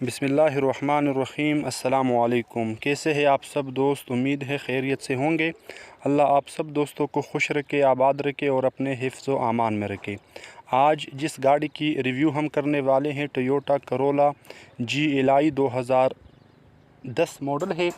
बिस्मिल्लाहिर्रहमानिर्रहीम। अस्सलामु अलैकुम। कैसे हैं आप सब दोस्त? उम्मीद है खैरियत से होंगे। अल्लाह आप सब दोस्तों को खुश रखे, आबाद रखे और अपने हिफ्ज़ व आमान में रखे। आज जिस गाड़ी की रिव्यू हम करने वाले हैं टोयोटा करोला GLI 2010 मॉडल है,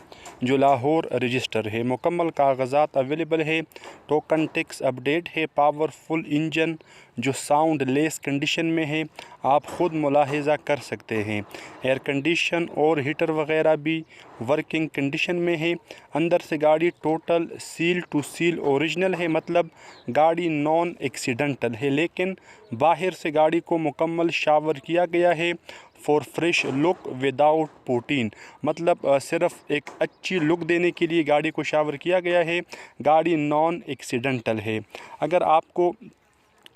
जो लाहौर रजिस्टर है। मुकम्मल कागज़ात अवेलेबल है, टोकन टैक्स अपडेट है, पावरफुल इंजन जो साउंड लेस कंडीशन में है, आप ख़ुद मुलाहिज़ा कर सकते हैं। एयर कंडीशन और हीटर वगैरह भी वर्किंग कंडीशन में है। अंदर से गाड़ी total seal to seal original है, मतलब गाड़ी नॉन एक्सीडेंटल है, लेकिन बाहर से गाड़ी को मुकम्मल शावर किया गया है for fresh look without poutine, मतलब सिर्फ एक अच्छी लुक देने के लिए गाड़ी को शावर किया गया है। गाड़ी नॉन एक्सीडेंटल है। अगर आपको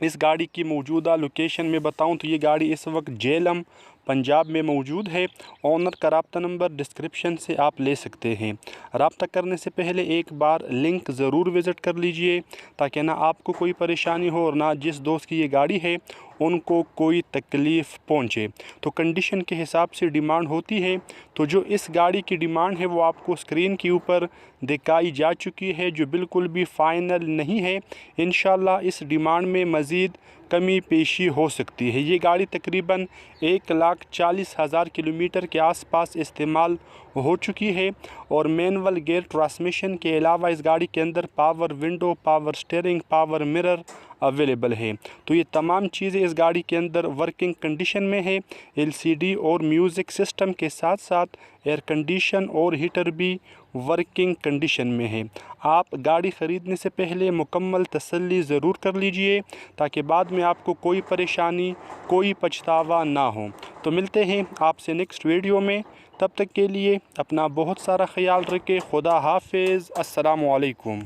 इस गाड़ी की मौजूदा लोकेशन में बताऊं तो ये गाड़ी इस वक्त जेलम पंजाब में मौजूद है। ओनर का रब्ता नंबर डिस्क्रिप्शन से आप ले सकते हैं। रब्ता करने से पहले एक बार लिंक ज़रूर विज़िट कर लीजिए, ताकि ना आपको कोई परेशानी हो और ना जिस दोस्त की ये गाड़ी है उनको कोई तकलीफ़ पहुँचे। तो कंडीशन के हिसाब से डिमांड होती है, तो जो इस गाड़ी की डिमांड है वो आपको स्क्रीन के ऊपर दिखाई जा चुकी है, जो बिल्कुल भी फ़ाइनल नहीं है। इंशाल्लाह इस डिमांड में मज़ीद कमी पेशी हो सकती है। ये गाड़ी तकरीबन 1,40,000 किलोमीटर के आसपास इस्तेमाल हो चुकी है और मैनुअल गियर ट्रांसमिशन के अलावा इस गाड़ी के अंदर power window, power steering, power mirror available है। तो ये तमाम चीज़ें इस गाड़ी के अंदर वर्किंग कंडीशन में है। LCD और म्यूज़िक सिस्टम के साथ साथ एयर कंडीशन और हीटर भी वर्किंग कंडीशन में है। आप गाड़ी ख़रीदने से पहले मुकम्मल तसल्ली ज़रूर कर लीजिए, ताकि बाद में आपको कोई परेशानी, कोई पछतावा ना हो। तो मिलते हैं आपसे नेक्स्ट वीडियो में। तब तक के लिए अपना बहुत सारा ख्याल रखें। खुदा हाफिज़। अस्सलामु अलैकुम।